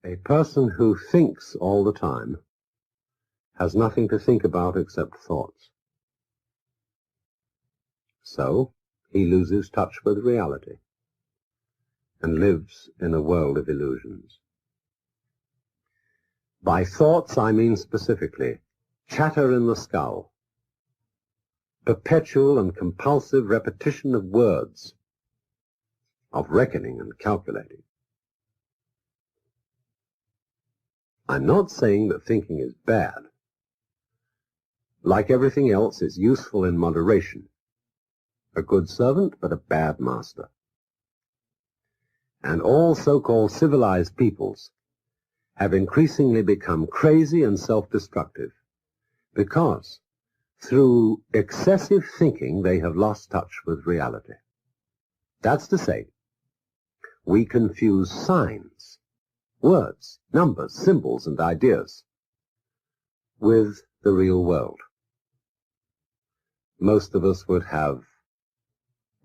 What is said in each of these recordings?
A person who thinks all the time has nothing to think about except thoughts. So he loses touch with reality and lives in a world of illusions. By thoughts, I mean specifically chatter in the skull, perpetual and compulsive repetition of words, of reckoning and calculating. I'm not saying that thinking is bad. Like everything else, it's useful in moderation. A good servant, but a bad master. And all so-called civilized peoples have increasingly become crazy and self-destructive because through excessive thinking they have lost touch with reality. That's to say, we confuse signs, words, numbers, symbols, and ideas with the real world. Most of us would have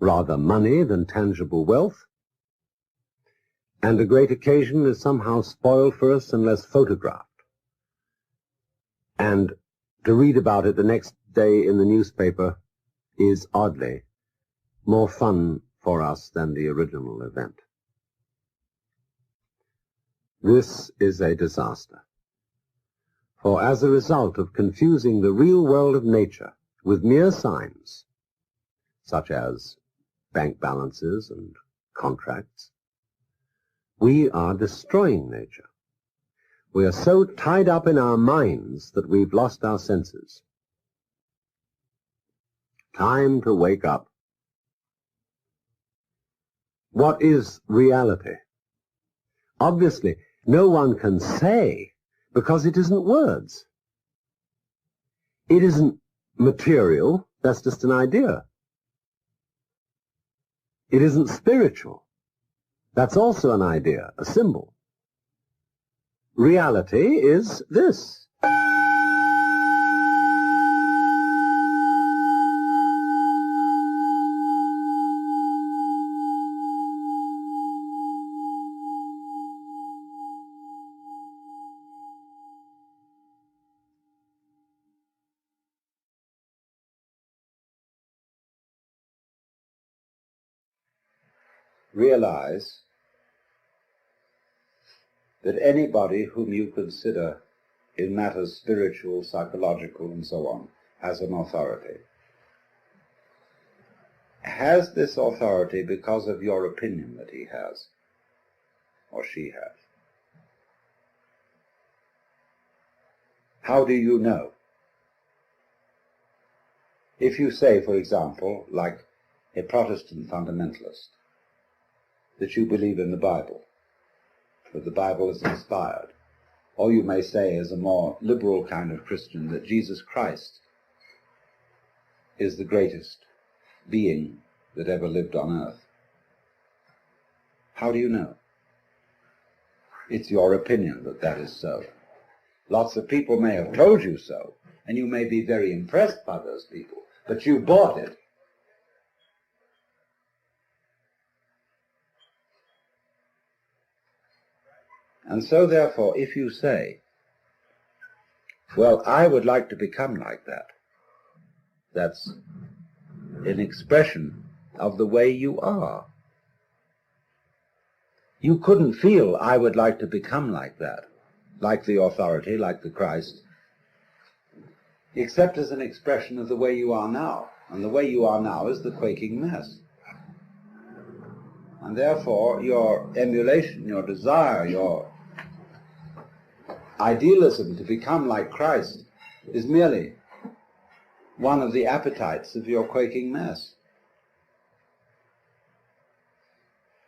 rather money than tangible wealth, and a great occasion is somehow spoiled for us unless photographed. And to read about it the next day in the newspaper is oddly more fun for us than the original event. This is a disaster. For as a result of confusing the real world of nature with mere signs, such as bank balances and contracts, we are destroying nature. We are so tied up in our minds that we've lost our senses. Time to wake up. What is reality? Obviously, no one can say, because it isn't words. It isn't material, that's just an idea. It isn't spiritual. That's also an idea, a symbol. Reality is this. Realize that anybody whom you consider in matters spiritual, psychological, and so on, as an authority, has this authority because of your opinion that he has, or she has. How do you know? If you say, for example, like a Protestant fundamentalist, that you believe in the Bible, that the Bible is inspired, or you may say as a more liberal kind of Christian that Jesus Christ is the greatest being that ever lived on earth. How do you know? It's your opinion that that is so. Lots of people may have told you so, and you may be very impressed by those people, but you bought it. And so, therefore, if you say, well, I would like to become like that, that's an expression of the way you are. You couldn't feel, I would like to become like that, like the authority, like the Christ, except as an expression of the way you are now. And the way you are now is the quaking mess. And therefore, your emulation, your desire, your idealism to become like Christ is merely one of the appetites of your quaking mess.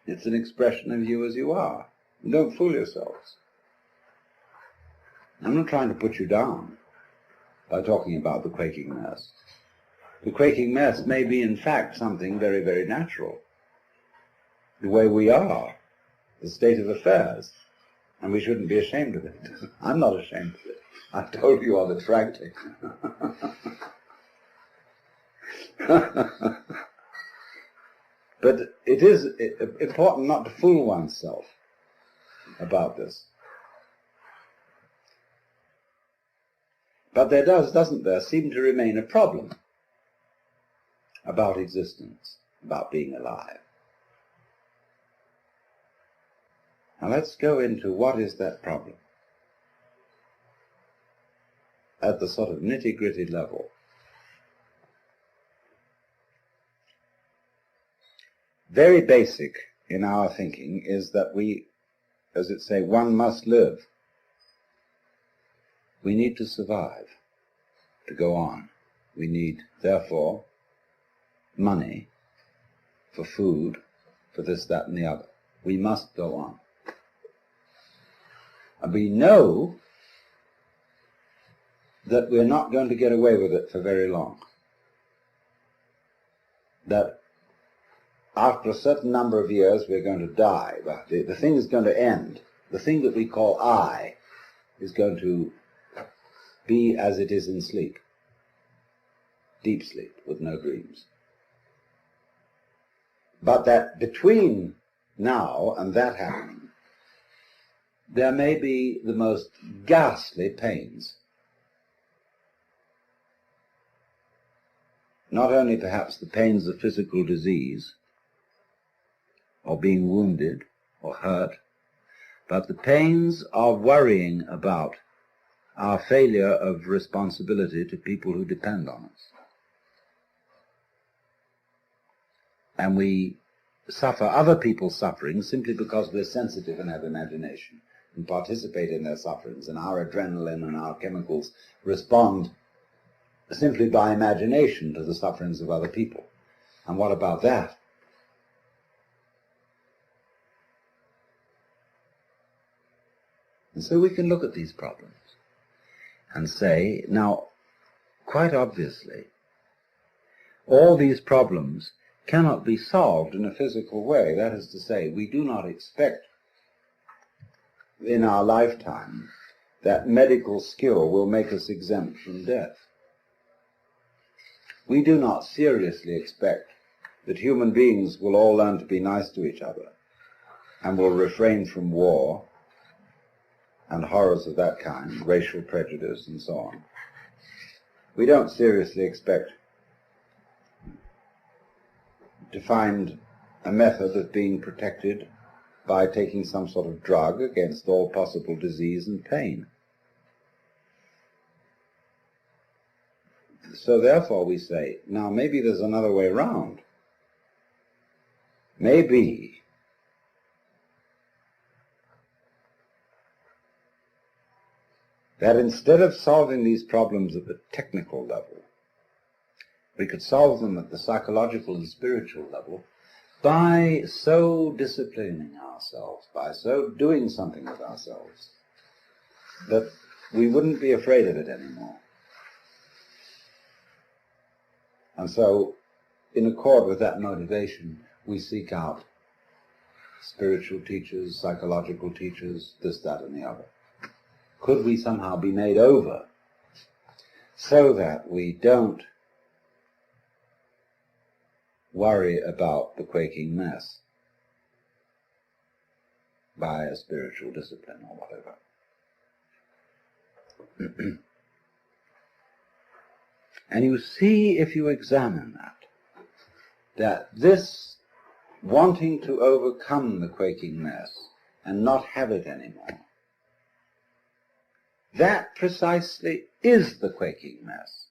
It's an expression of you as you are. Don't fool yourselves. I'm not trying to put you down by talking about the quaking mess. The quaking mess may be in fact something very, very natural. The way we are, the state of affairs, and we shouldn't be ashamed of it. I'm not ashamed of it. I've told you all that's frightening. But it is important not to fool oneself about this. But there doesn't there, seem to remain a problem about existence, about being alive. Now let's go into what is that problem at the sort of nitty-gritty level. Very basic in our thinking is that we, as it say, one must live. We need to survive, to go on. We need, therefore, money for food, for this, that, and the other. We must go on. And we know that we're not going to get away with it for very long. That after a certain number of years we're going to die. The thing is going to end. The thing that we call I is going to be as it is in sleep. Deep sleep with no dreams. But that between now and that happening, there may be the most ghastly pains. Not only perhaps the pains of physical disease, or being wounded or hurt, but the pains of worrying about our failure of responsibility to people who depend on us. And we suffer other people's suffering simply because we're sensitive and have imagination and participate in their sufferings, and our adrenaline and our chemicals respond simply by imagination to the sufferings of other people. And what about that? And so we can look at these problems and say, now, quite obviously, all these problems cannot be solved in a physical way. That is to say, we do not expect in our lifetime that medical skill will make us exempt from death. We do not seriously expect that human beings will all learn to be nice to each other and will refrain from war and horrors of that kind, racial prejudice and so on. We don't seriously expect to find a method of being protected by taking some sort of drug against all possible disease and pain. So therefore we say, now maybe there's another way around. Maybe that instead of solving these problems at the technical level, we could solve them at the psychological and spiritual level by so disciplining ourselves, by so doing something with ourselves, that we wouldn't be afraid of it anymore. And so, in accord with that motivation, we seek out spiritual teachers, psychological teachers, this, that, and the other. Could we somehow be made over so that we don't worry about the quaking mess by a spiritual discipline or whatever? And you see, if you examine that this wanting to overcome the quaking mess and not have it anymore, that precisely is the quaking mess.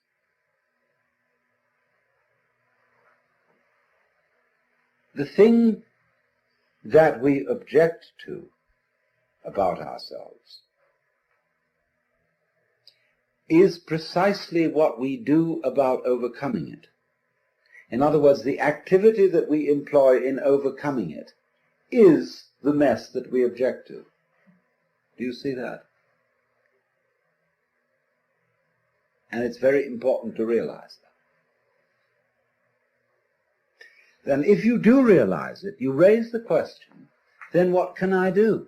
The thing that we object to about ourselves is precisely what we do about overcoming it. In other words, the activity that we employ in overcoming it is the mess that we object to. Do you see that? And it's very important to realize that. Then if you do realize it, you raise the question, then what can I do?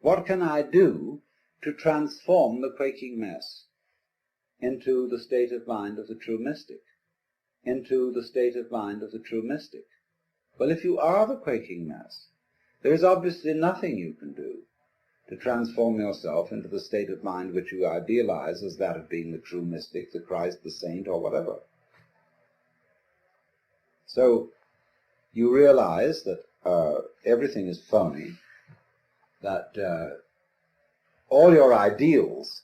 What can I do to transform the quaking mess into the state of mind of the true mystic? Into the state of mind of the true mystic? Well, if you are the quaking mess, There is obviously nothing you can do to transform yourself into the state of mind which you idealize as that of being the true mystic, the Christ, the saint, or whatever. So you realize that everything is phony, that all your ideals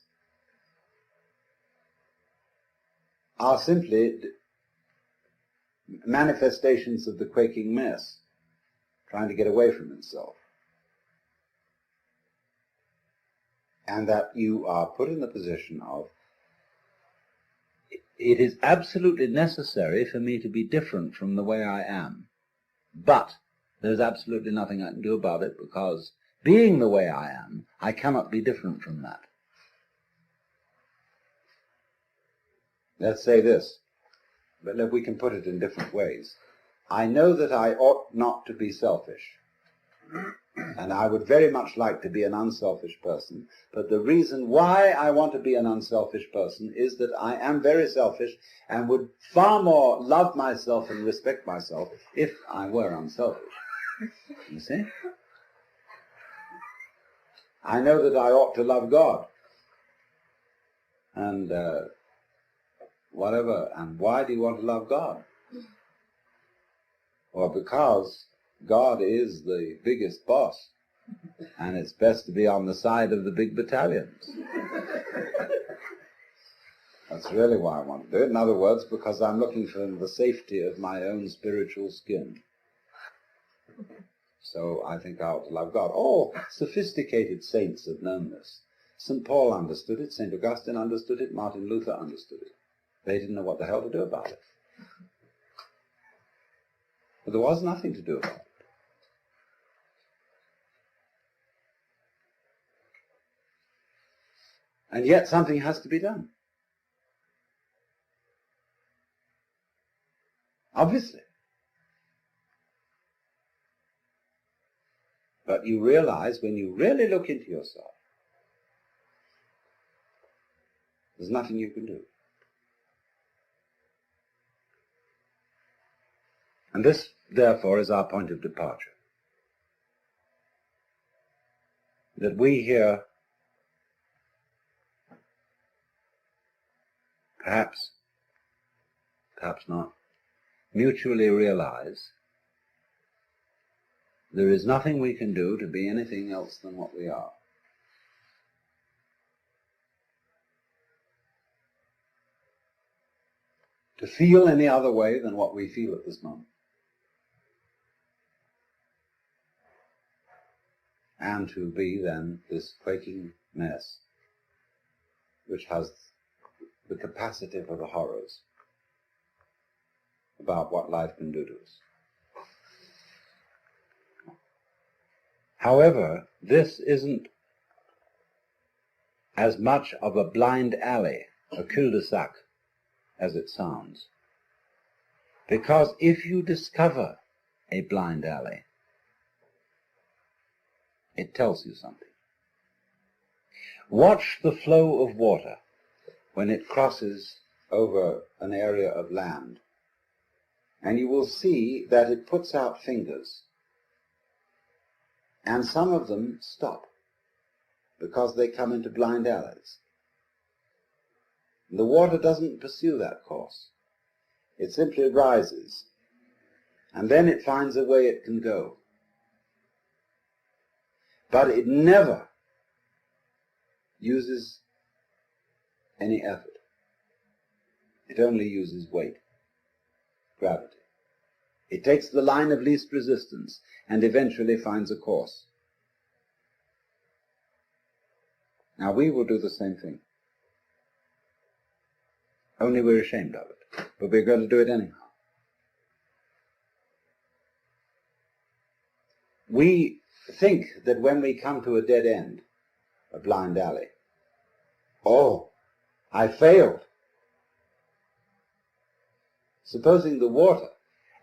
are simply manifestations of the quaking mess, trying to get away from himself. And that you are put in the position of, it is absolutely necessary for me to be different from the way I am, but there's absolutely nothing I can do about it, because being the way I am, I cannot be different from that. Let's say this, but we can put it in different ways. I know that I ought not to be selfish, and I would very much like to be an unselfish person, but the reason why I want to be an unselfish person is that I am very selfish and would far more love myself and respect myself if I were unselfish. You see? I know that I ought to love God, and whatever. And why do you want to love God? Well, because God is the biggest boss, and it's best to be on the side of the big battalions. That's really why I want to do it. In other words, because I'm looking for the safety of my own spiritual skin. So I think I ought to love God. All sophisticated saints have known this. St. Paul understood it, St. Augustine understood it, Martin Luther understood it. They didn't know what the hell to do about it. But there was nothing to do about it. And yet something has to be done. Obviously. But you realize when you really look into yourself, there's nothing you can do. And this, therefore, is our point of departure. That we here, perhaps not, mutually realize there is nothing we can do to be anything else than what we are. To feel any other way than what we feel at this moment. And to be then this quaking mess which has the capacity for the horrors about what life can do to us. However, this isn't as much of a blind alley, a cul-de-sac, as it sounds. Because if you discover a blind alley, it tells you something. Watch the flow of water when it crosses over an area of land, and you will see that it puts out fingers. And some of them stop because they come into blind alleys. The water doesn't pursue that course. It simply rises, and then it finds a way it can go. But it never uses any effort. It only uses weight, gravity. It takes the line of least resistance and eventually finds a course. Now we will do the same thing. Only we're ashamed of it. But we're going to do it anyhow. We think that when we come to a dead end, a blind alley, oh, I failed. Supposing the water,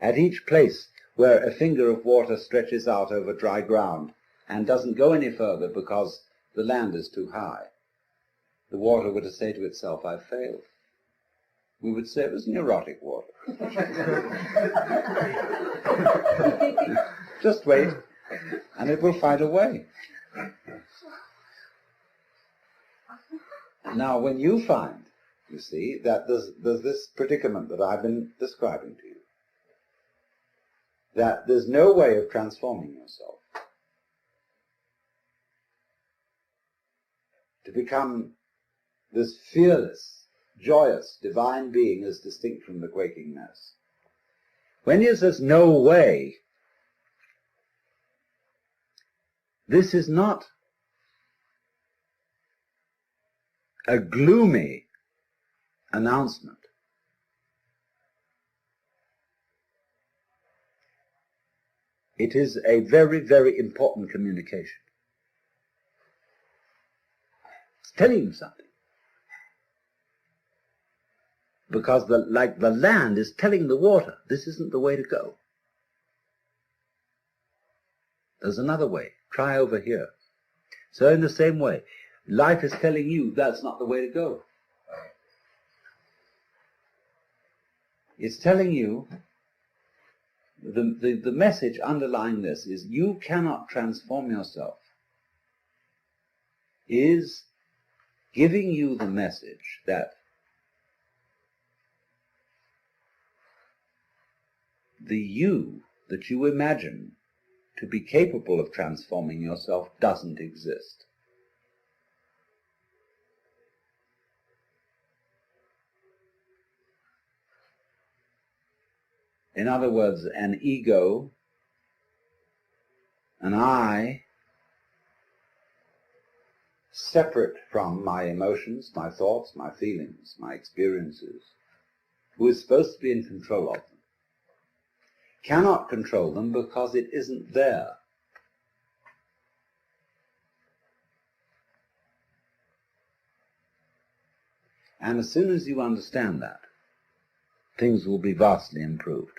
at each place where a finger of water stretches out over dry ground and doesn't go any further because the land is too high, the water were to say to itself, I failed. We would say it was neurotic water. Just wait. and it will fight away. Now, when you find, you see, that there's this predicament that I've been describing to you, that there's no way of transforming yourself to become this fearless, joyous, divine being as distinct from the quaking mass. When he says no way, this is not a gloomy announcement. It is a very, very important communication. It's telling you something. Because like the land is telling the water, this isn't the way to go. There's another way. Try over here. So in the same way, life is telling you that's not the way to go. It's telling you, the message underlying this is you cannot transform yourself, is giving you the message that the you that you imagine to be capable of transforming yourself doesn't exist. In other words, an ego, an I, separate from my emotions, my thoughts, my feelings, my experiences, who is supposed to be in control of them, cannot control them because it isn't there. And as soon as you understand that, things will be vastly improved.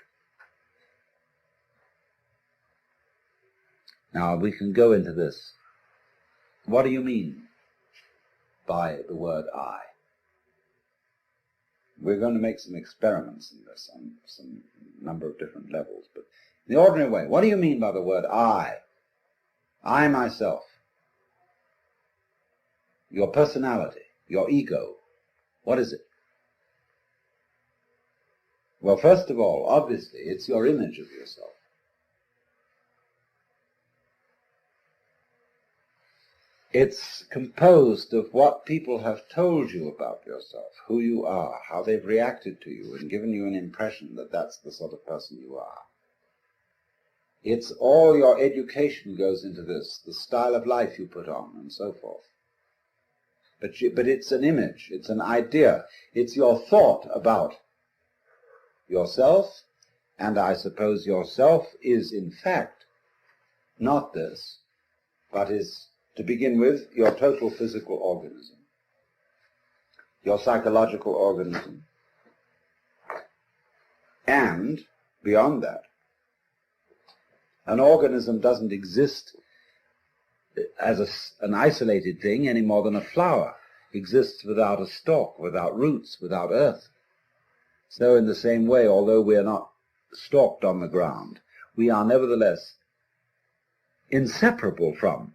Now we can go into this. What do you mean by the word I? We're going to make some experiments in this on some number of different levels, but in the ordinary way, what do you mean by the word I? I myself. Your personality, your ego. What is it? Well, first of all, obviously, it's your image of yourself. It's composed of what people have told you about yourself, who you are, how they've reacted to you, and given you an impression that that's the sort of person you are. It's all your education goes into this, the style of life you put on, and so forth. But it's an image, it's an idea, it's your thought about yourself, and I suppose yourself is in fact not this, but is, to begin with, your total physical organism, your psychological organism, and beyond that, an organism doesn't exist as an isolated thing any more than a flower exists without a stalk, without roots, without earth. So in the same way, although we are not stalked on the ground, we are nevertheless inseparable from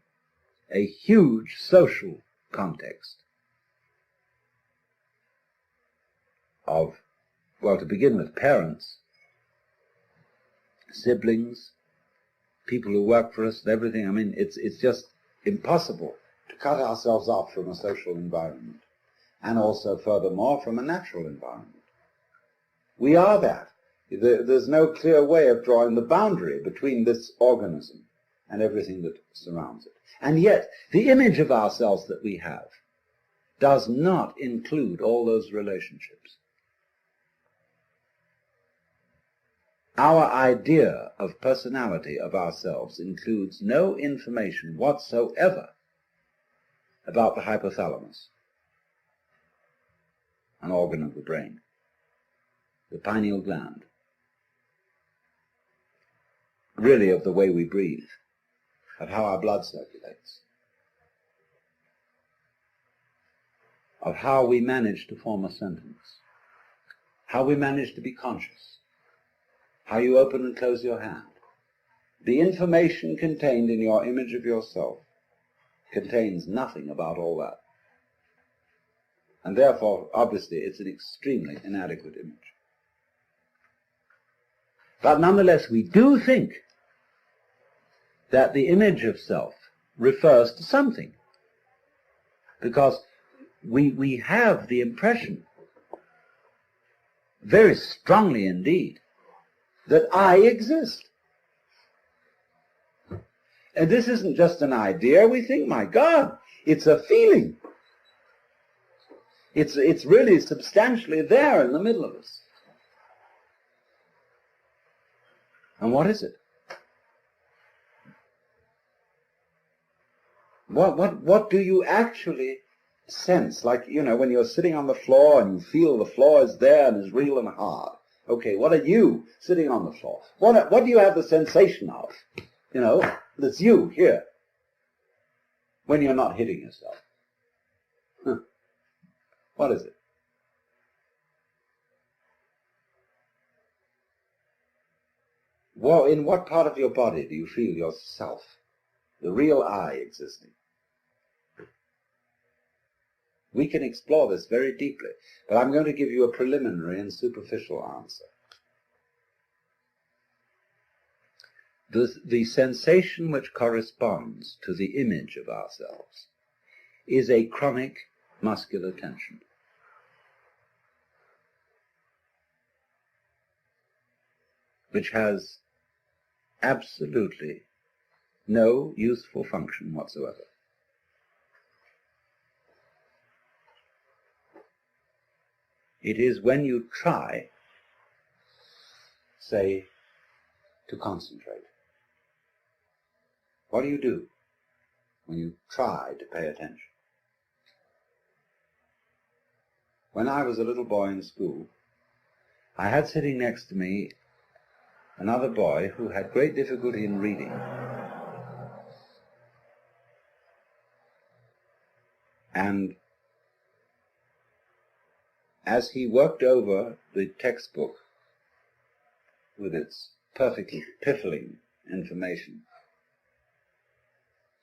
a huge social context of, well, to begin with, parents, siblings, people who work for us, and everything. I mean, it's just impossible to cut ourselves off from a social environment, and also, furthermore, from a natural environment. We are that. There's no clear way of drawing the boundary between this organism and everything that surrounds it. And yet, the image of ourselves that we have does not include all those relationships. Our idea of personality of ourselves includes no information whatsoever about the hypothalamus, an organ of the brain, the pineal gland, really of the way we breathe, of how our blood circulates, of how we manage to form a sentence, how we manage to be conscious, how you open and close your hand, The information contained in your image of yourself contains nothing about all that. And therefore, obviously, it's an extremely inadequate image. But nonetheless, we do think that the image of self refers to something, because we have the impression, very strongly indeed, that I exist. And this isn't just an idea. We think, my God, it's a feeling. It's really substantially there in the middle of us. And what is it? What do you actually sense? Like, when you're sitting on the floor and you feel the floor is there and is real and hard. Okay, what are you sitting on the floor? What do you have the sensation of? That's you here. When you're not hitting yourself. What is it? Well, in what part of your body do you feel yourself, the real I, existing? We can explore this very deeply, but I'm going to give you a preliminary and superficial answer. The sensation which corresponds to the image of ourselves is a chronic muscular tension. Which has absolutely no useful function whatsoever. It is when you try, say, to concentrate. What do you do when you try to pay attention? When I was a little boy in school, I had sitting next to me another boy who had great difficulty in reading. And as he worked over the textbook with its perfectly piffling information,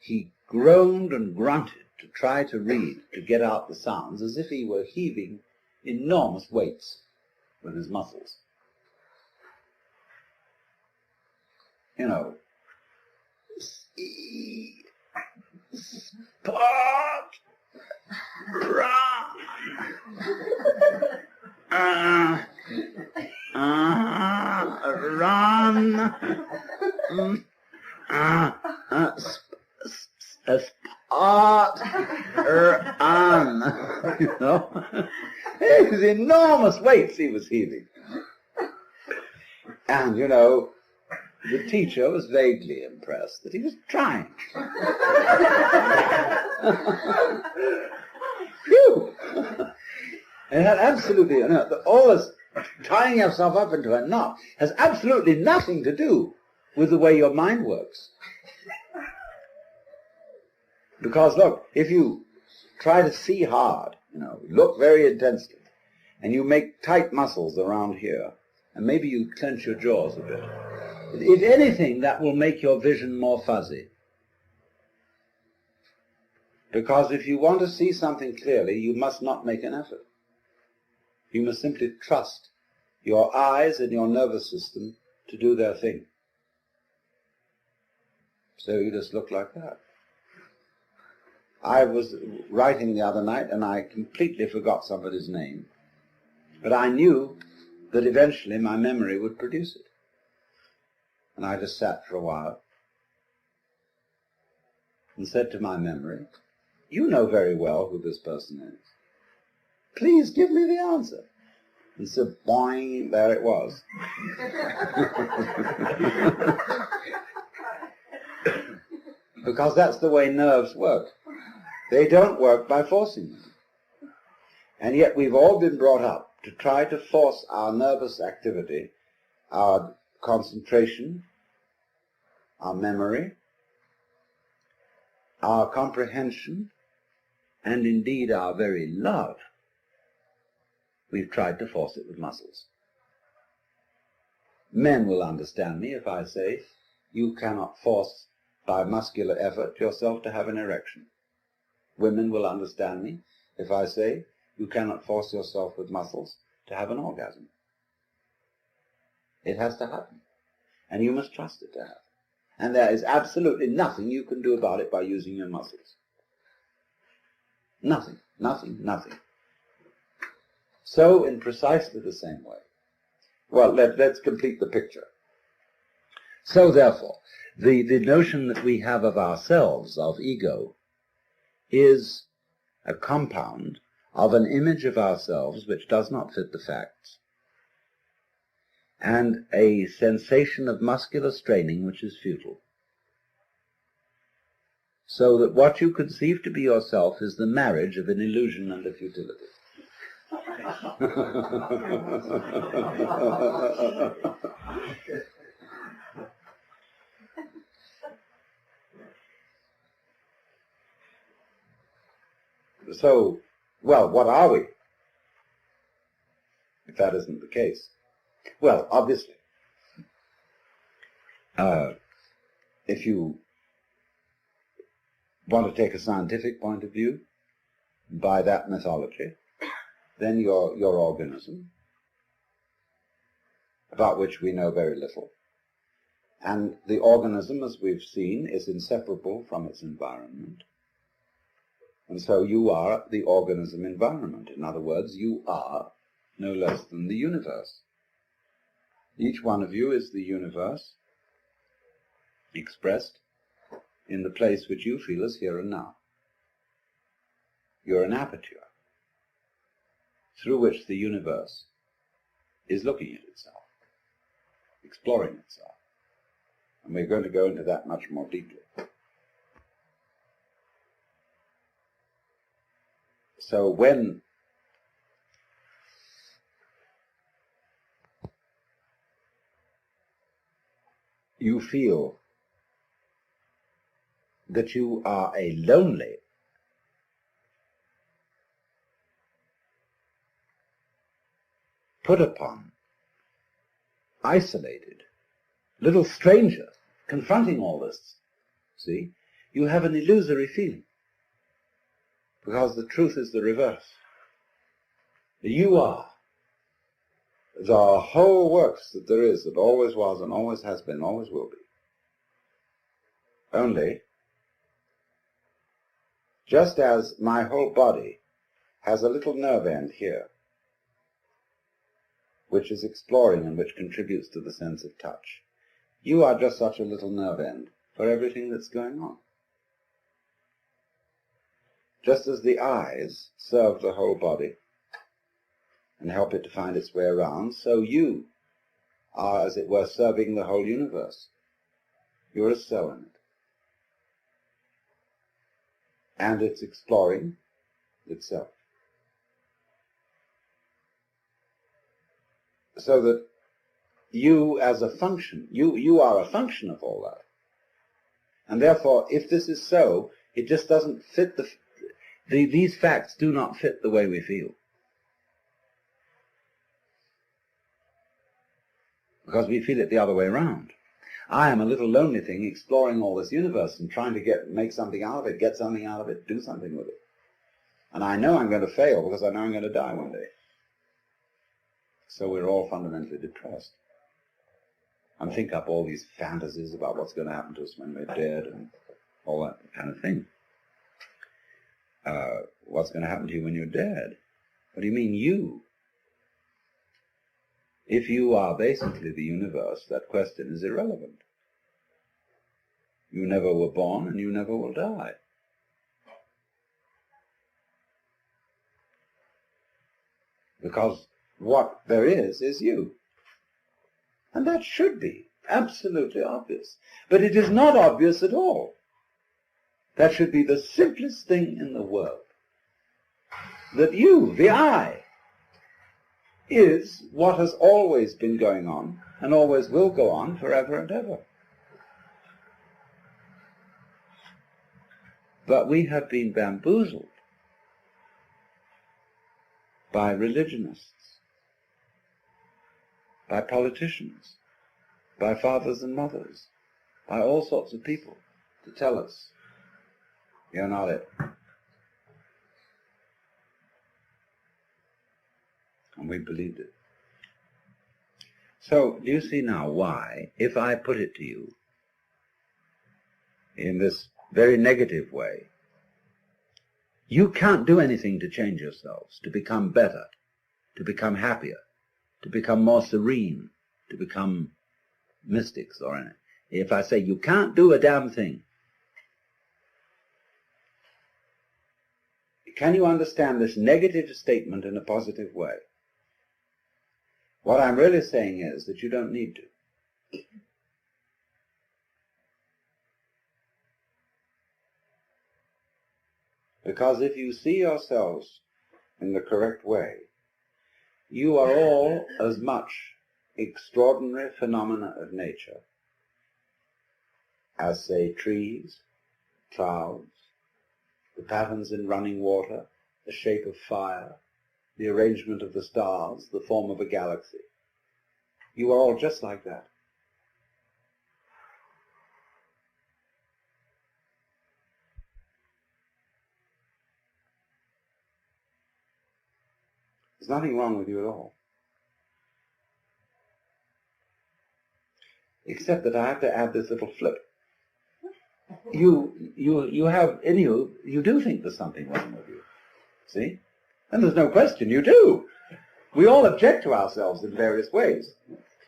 he groaned and grunted to try to read, to get out the sounds, as if he were heaving enormous weights with his muscles. Spot, run, run, It was enormous weights he was heaving. And, the teacher was vaguely impressed that he was trying. Phew! And that absolutely, all this tying yourself up into a knot has absolutely nothing to do with the way your mind works. Because look, if you try to see hard, look very intensely, and you make tight muscles around here, and maybe you clench your jaws a bit, if anything, that will make your vision more fuzzy. Because if you want to see something clearly, you must not make an effort. You must simply trust your eyes and your nervous system to do their thing. So you just look like that. I was writing the other night and I completely forgot somebody's name. But I knew that eventually my memory would produce it. And I just sat for a while and said to my memory, "You know very well who this person is. Please give me the answer." And so, boing, there it was. Because that's the way nerves work. They don't work by forcing them. And yet we've all been brought up to try to force our nervous activity, our concentration, our memory, our comprehension, and indeed our very love. We've tried to force it with muscles. Men will understand me if I say you cannot force by muscular effort yourself to have an erection. Women will understand me if I say you cannot force yourself with muscles to have an orgasm. It has to happen, and you must trust it to happen. And there is absolutely nothing you can do about it by using your muscles. Nothing, nothing, nothing. So in precisely the same way. Well, let's complete the picture. So therefore, the notion that we have of ourselves, of ego, is a compound of an image of ourselves which does not fit the facts, and a sensation of muscular straining which is futile. So that what you conceive to be yourself is the marriage of an illusion and a futility. So, well, what are we, if that isn't the case? Well, obviously, if you want to take a scientific point of view, by that mythology, then your organism, about which we know very little, and the organism, as we've seen, is inseparable from its environment. And so you are the organism environment. In other words, you are no less than the universe. Each one of you is the universe expressed in the place which you feel is here and now. You're an aperture through which the universe is looking at itself, exploring itself. And we're going to go into that much more deeply. So when you feel that you are a lonely, put upon, isolated, little stranger confronting all this, see, you have an illusory feeling. Because the truth is the reverse. You are the whole works that there is, that always was and always has been, always will be. Only, just as my whole body has a little nerve end here, which is exploring and which contributes to the sense of touch, you are just such a little nerve end for everything that's going on. Just as the eyes serve the whole body and help it to find its way around, so you are, as it were, serving the whole universe. You're a cell in it. And it's exploring itself. So that you as a function, you are a function of all that. And therefore, if this is so, it just doesn't fit these facts do not fit the way we feel. Because we feel it the other way around. I am a little lonely thing exploring all this universe and trying to make something out of it, get something out of it, do something with it. And I know I'm going to fail because I know I'm going to die one day. So we're all fundamentally depressed. And think up all these fantasies about what's going to happen to us when we're dead and all that kind of thing. What's going to happen to you when you're dead? What do you mean, you? If you are basically the universe, that question is irrelevant. You never were born and you never will die. Because what there is you. And that should be absolutely obvious. But it is not obvious at all. That should be the simplest thing in the world. That you, the I, is what has always been going on and always will go on forever and ever. But we have been bamboozled by religionists, by politicians, by fathers and mothers, by all sorts of people to tell us you're not it. And we believed it. So, do you see now why, if I put it to you in this very negative way, you can't do anything to change yourselves, to become better, to become happier, to become more serene, to become mystics or anything. If I say you can't do a damn thing, can you understand this negative statement in a positive way? What I'm really saying is that you don't need to. Because if you see yourselves in the correct way, you are all as much extraordinary phenomena of nature as, say, trees, clouds, the patterns in running water, the shape of fire, the arrangement of the stars, the form of a galaxy. You are all just like that. There's nothing wrong with you at all. Except that I have to add this little flip. You have in you, you do think there's something wrong with you. See? And there's no question, you do. We all object to ourselves in various ways.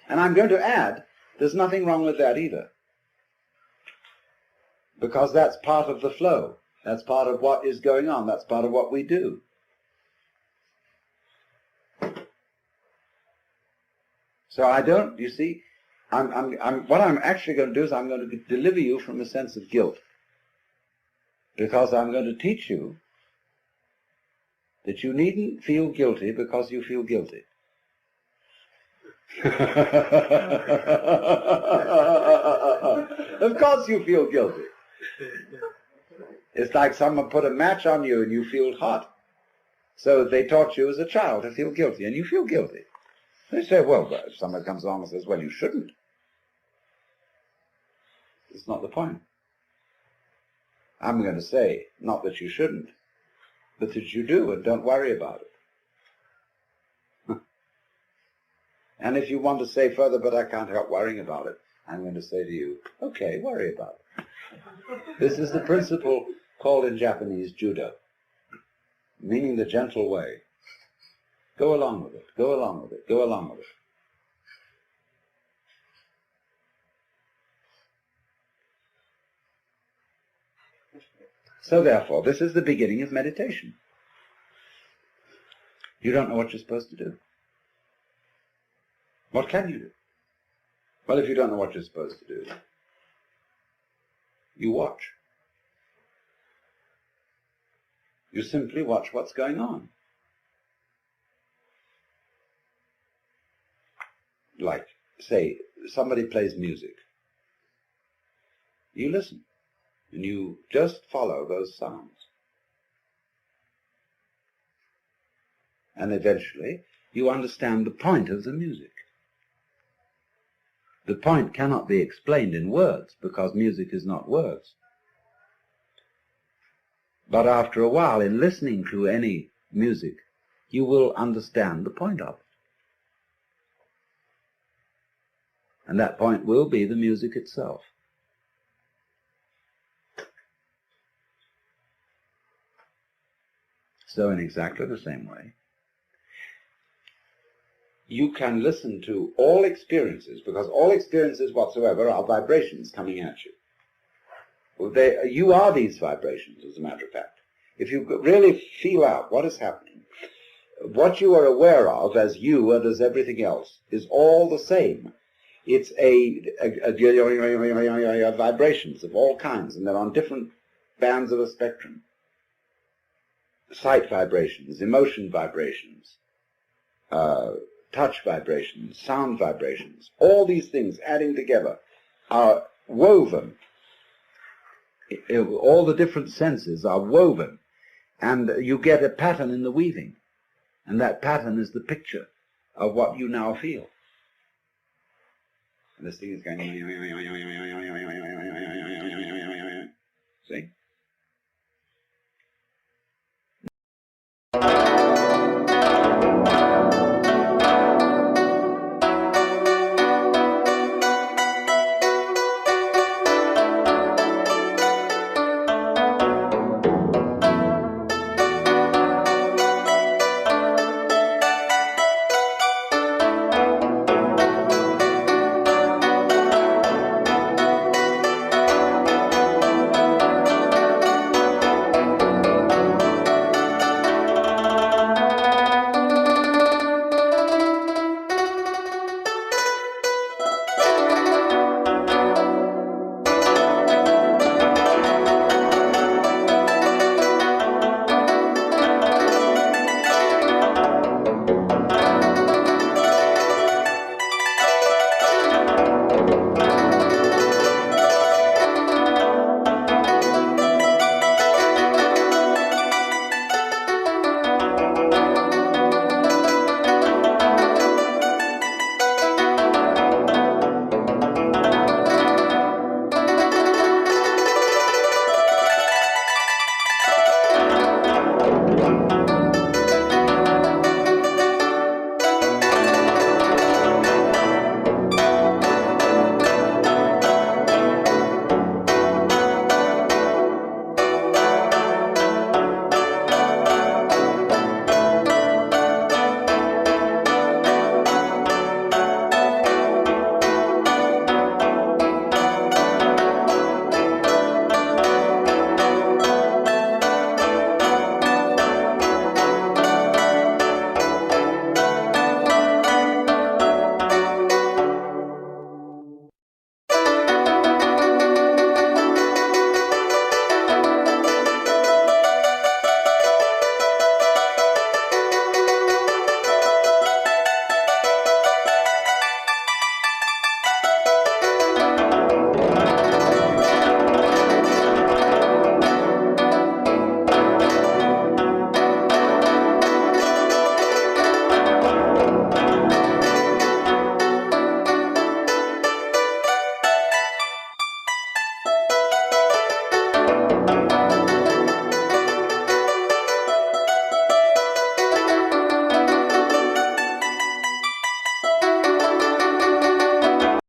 And I'm going to add, there's nothing wrong with that either. Because that's part of the flow. That's part of what is going on. That's part of what we do. So I don't, you see, what I'm actually going to do is I'm going to deliver you from a sense of guilt. Because I'm going to teach you that you needn't feel guilty because you feel guilty. Of course you feel guilty. It's like someone put a match on you and you feel hot. So they taught you as a child to feel guilty, and you feel guilty. They say, well, if someone comes along and says, well, you shouldn't. It's not the point. I'm going to say, not that you shouldn't, but that you do, and don't worry about it. And if you want to say further, but I can't help worrying about it, I'm going to say to you, okay, worry about it. This is the principle called in Japanese judo, meaning the gentle way. Go along with it, go along with it, go along with it. So therefore, this is the beginning of meditation. You don't know what you're supposed to do. What can you do? Well, if you don't know what you're supposed to do, you watch. You simply watch what's going on. Like, say, somebody plays music. You listen, and you just follow those sounds. And eventually, you understand the point of the music. The point cannot be explained in words, because music is not words. But after a while, in listening to any music, you will understand the point of it. And that point will be the music itself. So in exactly the same way, you can listen to all experiences, because all experiences whatsoever are vibrations coming at you. You are these vibrations, as a matter of fact. If you really feel out what is happening, what you are aware of as you and as everything else is all the same. It's vibrations of all kinds, and they're on different bands of a spectrum. Sight vibrations, emotion vibrations, touch vibrations, sound vibrations, all these things adding together are woven. All the different senses are woven, and you get a pattern in the weaving, and that pattern is the picture of what you now feel. And this thing is going. See?